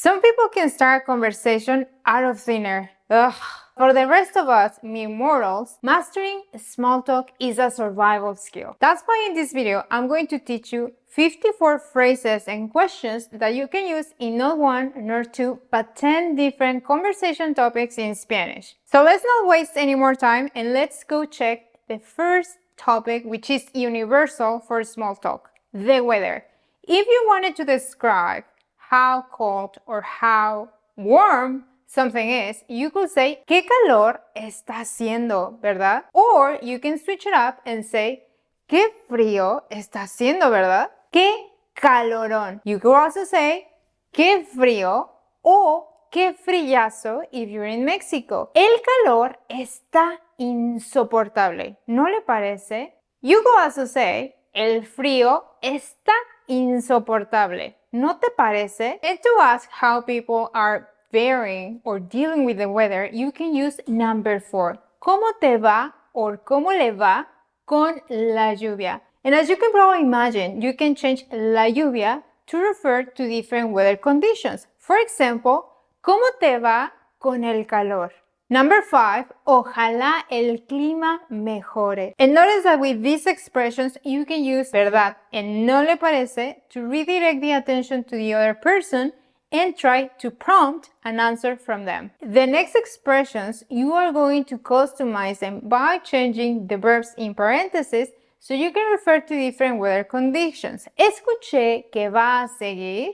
Some people can start a conversation out of thin air. Ugh. For the rest of us, mere mortals, mastering small talk is a survival skill. That's why in this video, I'm going to teach you 54 phrases and questions that you can use in not one, nor two, but 10 different conversation topics in Spanish. So let's not waste any more time and let's go check the first topic, which is universal for small talk, the weather. If you wanted to describe how cold or how warm something is, you could say, ¿Qué calor está haciendo, verdad? Or you can switch it up and say, ¿Qué frío está haciendo, verdad? ¡Qué calorón! You could also say, ¡Qué frío! O ¡Qué frillazo! If you're in Mexico. El calor está insoportable. ¿No le parece? You could also say, el frío está insoportable. ¿No te parece? And to ask how people are varying or dealing with the weather, you can use number 4. ¿Cómo te va or cómo le va con la lluvia? And as you can probably imagine, you can change la lluvia to refer to different weather conditions. For example, ¿cómo te va con el calor? Number 5, ojalá el clima mejore. And notice that with these expressions, you can use verdad and no le parece to redirect the attention to the other person and try to prompt an answer from them. The next expressions, you are going to customize them by changing the verbs in parentheses so you can refer to different weather conditions. Escuché que va a seguir.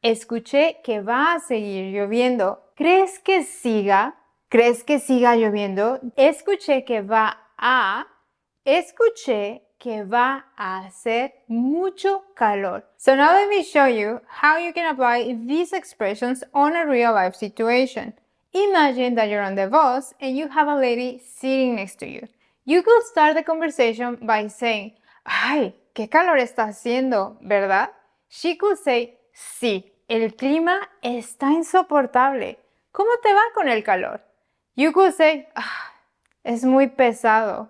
Escuché que va a seguir lloviendo. ¿Crees que siga? ¿Crees que siga lloviendo? Escuché que va a. Escuché que va a hacer mucho calor. So now let me show you how you can apply these expressions on a real life situation. Imagine that you're on the bus and you have a lady sitting next to you. You could start the conversation by saying, ¡Ay, qué calor está haciendo!, ¿verdad? She could say, sí, el clima está insoportable. ¿Cómo te va con el calor? You could say, es muy pesado.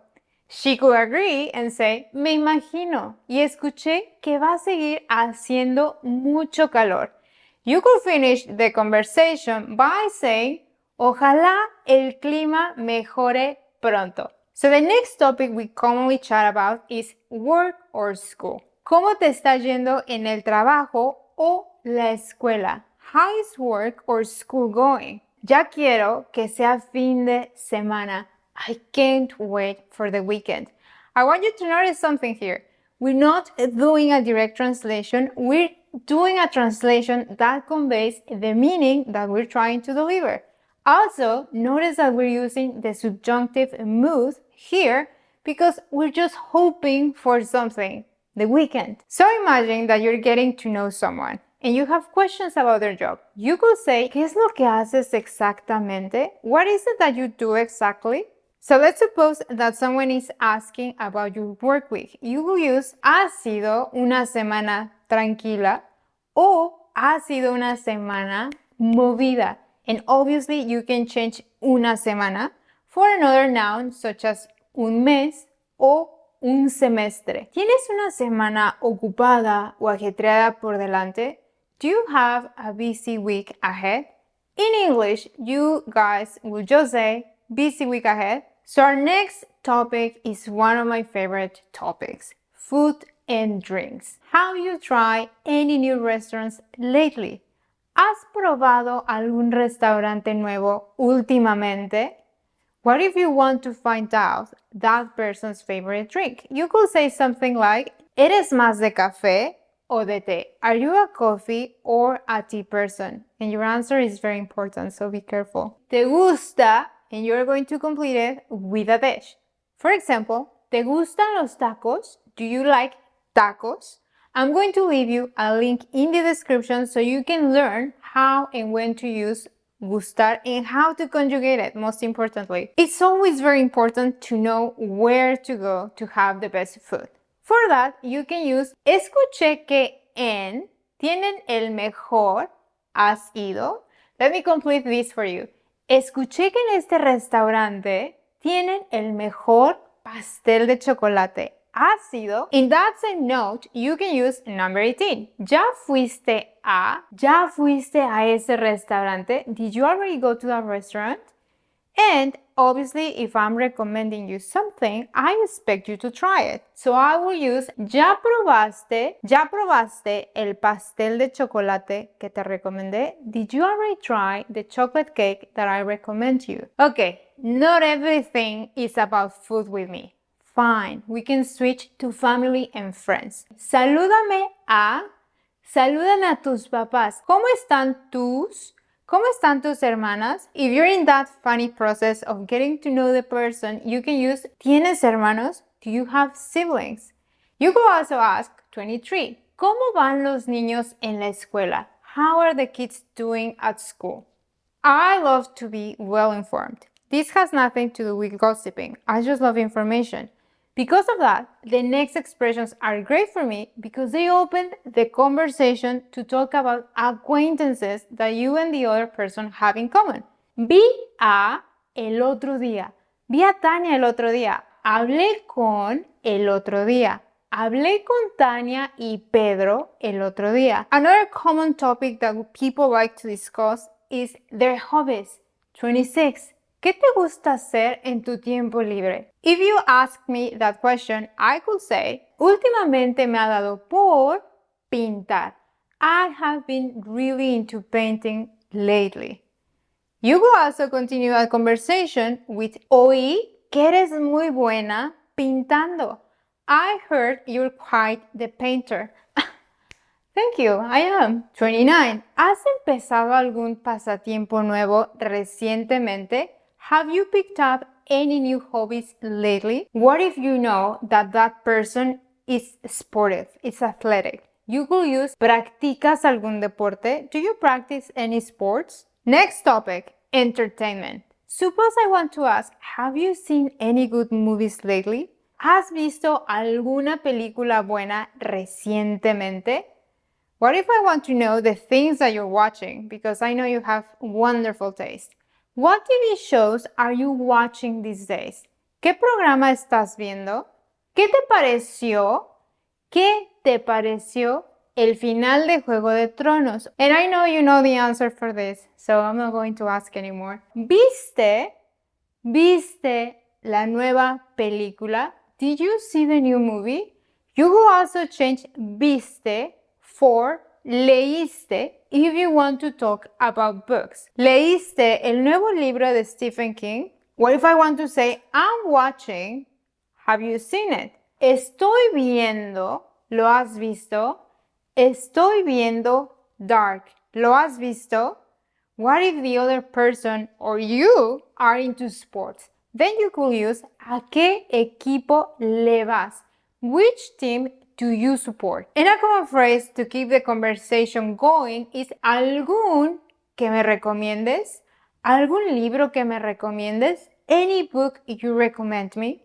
She could agree and say, me imagino y escuché que va a seguir haciendo mucho calor. You could finish the conversation by saying, ojalá el clima mejore pronto. So the next topic we commonly chat about is work or school. ¿Cómo te está yendo en el trabajo o la escuela? How is work or school going? Ya quiero que sea fin de semana. I can't wait for the weekend. I want you to notice something here. We're not doing a direct translation. We're doing a translation that conveys the meaning that we're trying to deliver. Also, notice that we're using the subjunctive mood here because we're just hoping for something, the weekend. So imagine that you're getting to know someone and you have questions about their job. You could say, ¿Qué es lo que haces exactamente? What is it that you do exactly? So let's suppose that someone is asking about your work week. You will use, ¿Ha sido una semana tranquila? O ¿Ha sido una semana movida? And obviously you can change una semana for another noun such as un mes o un semestre. ¿Tienes una semana ocupada o ajetreada por delante? Do you have a busy week ahead? In English, you guys will just say busy week ahead. So our next topic is one of my favorite topics, food and drinks. Have you tried any new restaurants lately? ¿Has probado algún restaurante nuevo últimamente? What if you want to find out that person's favorite drink? You could say something like, ¿Eres más de café o de té? Are you a coffee or a tea person? And your answer is very important, so be careful. ¿Te gusta? And you're going to complete it with a dish. For example, ¿te gustan los tacos? Do you like tacos? I'm going to leave you a link in the description so you can learn how and when to use gustar and how to conjugate it, most importantly. It's always very important to know where to go to have the best food. For that, you can use escuché que en tienen el mejor, has ido. Let me complete this for you. Escuché que en este restaurante tienen el mejor pastel de chocolate. ¿Has ido? In that same note, you can use number 18. ¿Ya fuiste a ese restaurante? Did you already go to that restaurant? And obviously, if I'm recommending you something, I expect you to try it. So I will use ¿Ya probaste el pastel de chocolate que te recomendé? Did you already try the chocolate cake that I recommend you? Okay, not everything is about food with me. Fine, we can switch to family and friends. Salúdame a tus papás. ¿Cómo están tus hermanas? If you're in that funny process of getting to know the person, you can use ¿Tienes hermanos? Do you have siblings? You could also ask 23. ¿Cómo van los niños en la escuela? How are the kids doing at school? I love to be well informed. This has nothing to do with gossiping. I just love information. Because of that, the next expressions are great for me because they open the conversation to talk about acquaintances that you and the other person have in common. Vi a el otro día. Vi a Tania el otro día. Hablé con el otro día. Hablé con Tania y Pedro el otro día. Another common topic that people like to discuss is their hobbies. 26. ¿Qué te gusta hacer en tu tiempo libre? If you ask me that question, I could say, últimamente me ha dado por pintar. I have been really into painting lately. You could also continue a conversation with oí que eres muy buena pintando. I heard you're quite the painter. Thank you, I am. 29. ¿Has empezado algún pasatiempo nuevo recientemente? Have you picked up any new hobbies lately? What if you know that person is sportive, is athletic? You could use ¿Practicas algún deporte? Do you practice any sports? Next topic, entertainment. Suppose I want to ask, have you seen any good movies lately? ¿Has visto alguna película buena recientemente? What if I want to know the things that you're watching? Because I know you have wonderful taste. What TV shows are you watching these days? ¿Qué programa estás viendo? ¿Qué te pareció? ¿Qué te pareció el final de Juego de Tronos? And I know you know the answer for this, so I'm not going to ask anymore. ¿Viste la nueva película? Did you see the new movie? You will also change viste for leíste if you want to talk about books. ¿Leíste el nuevo libro de Stephen King? What if I want to say, I'm watching, have you seen it? Estoy viendo, ¿lo has visto? Estoy viendo Dark, ¿lo has visto? What if the other person or you are into sports? Then you could use ¿a qué equipo le vas? Which team do you support? And a common phrase to keep the conversation going is ¿algún que me recomiendes? ¿Algún libro que me recomiendes? Any book you recommend me?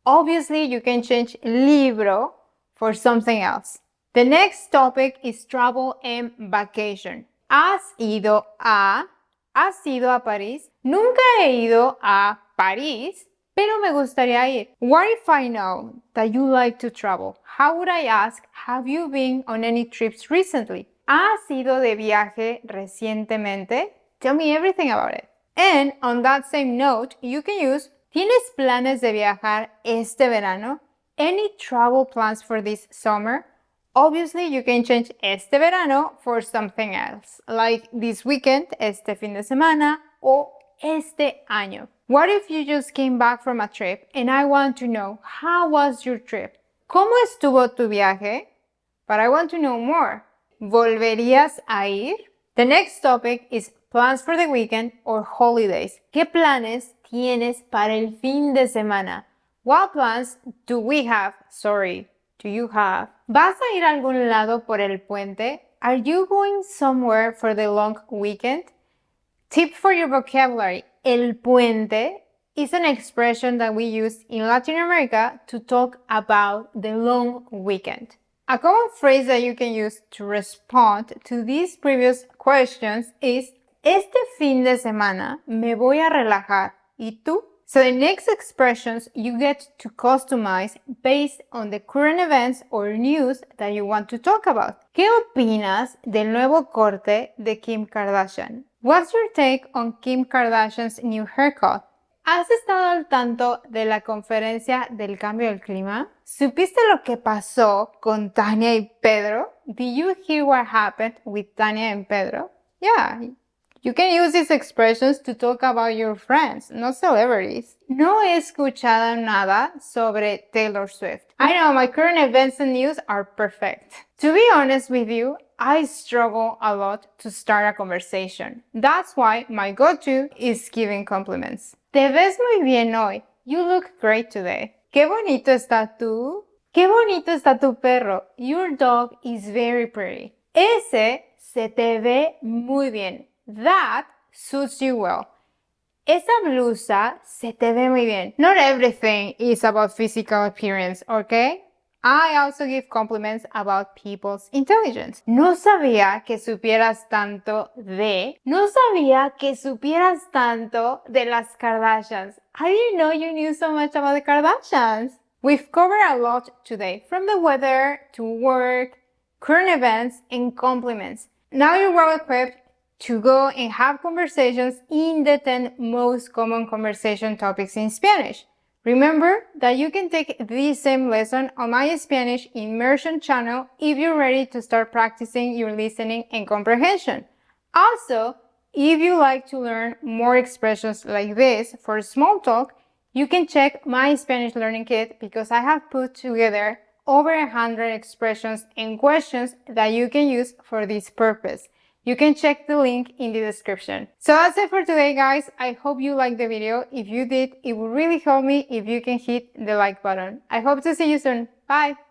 Obviously, you can change libro for something else. The next topic is travel and vacation. ¿Has ido a París? Nunca he ido a París, pero me gustaría ir. What if I know that you like to travel? How would I ask, have you been on any trips recently? ¿Has ido de viaje recientemente? Tell me everything about it. And on that same note, you can use ¿tienes planes de viajar este verano? Any travel plans for this summer? Obviously, you can change este verano for something else, like this weekend, este fin de semana, o este año. What if you just came back from a trip and I want to know, how was your trip? ¿Cómo estuvo tu viaje? But I want to know more. ¿Volverías a ir? The next topic is plans for the weekend or holidays. ¿Qué planes tienes para el fin de semana? What plans do we have? Do you have? ¿Vas a ir a algún lado por el puente? Are you going somewhere for the long weekend? Tip for your vocabulary. El puente is an expression that we use in Latin America to talk about the long weekend. A common phrase that you can use to respond to these previous questions is este fin de semana me voy a relajar. ¿Y tú? So the next expressions you get to customize based on the current events or news that you want to talk about. ¿Qué opinas del nuevo corte de Kim Kardashian? What's your take on Kim Kardashian's new haircut? ¿Has estado al tanto de la conferencia del cambio del clima? ¿Supiste lo que pasó con Tania y Pedro? Did you hear what happened with Tania and Pedro? Yeah, you can use these expressions to talk about your friends, not celebrities. No he escuchado nada sobre Taylor Swift. I know my current events and news are perfect. To be honest with you, I struggle a lot to start a conversation. That's why my go-to is giving compliments. Te ves muy bien hoy. You look great today. Qué bonito está tú. Qué bonito está tu perro. Your dog is very pretty. Ese se te ve muy bien. That suits you well. Esa blusa se te ve muy bien. Not everything is about physical appearance, okay? I also give compliments about people's intelligence. No sabía que supieras tanto de... No sabía que supieras tanto de las Kardashians. I didn't know you knew so much about the Kardashians. We've covered a lot today, from the weather to work, current events, and compliments. Now you're well equipped to go and have conversations in the 10 most common conversation topics in Spanish. Remember that you can take this same lesson on my Spanish immersion channel if you're ready to start practicing your listening and comprehension. Also, if you like to learn more expressions like this for small talk, you can check my Spanish learning kit because I have put together over 100 expressions and questions that you can use for this purpose. You can check the link in the description. So that's it for today, guys. I hope you liked the video. If you did, it would really help me if you can hit the like button. I hope to see you soon. Bye!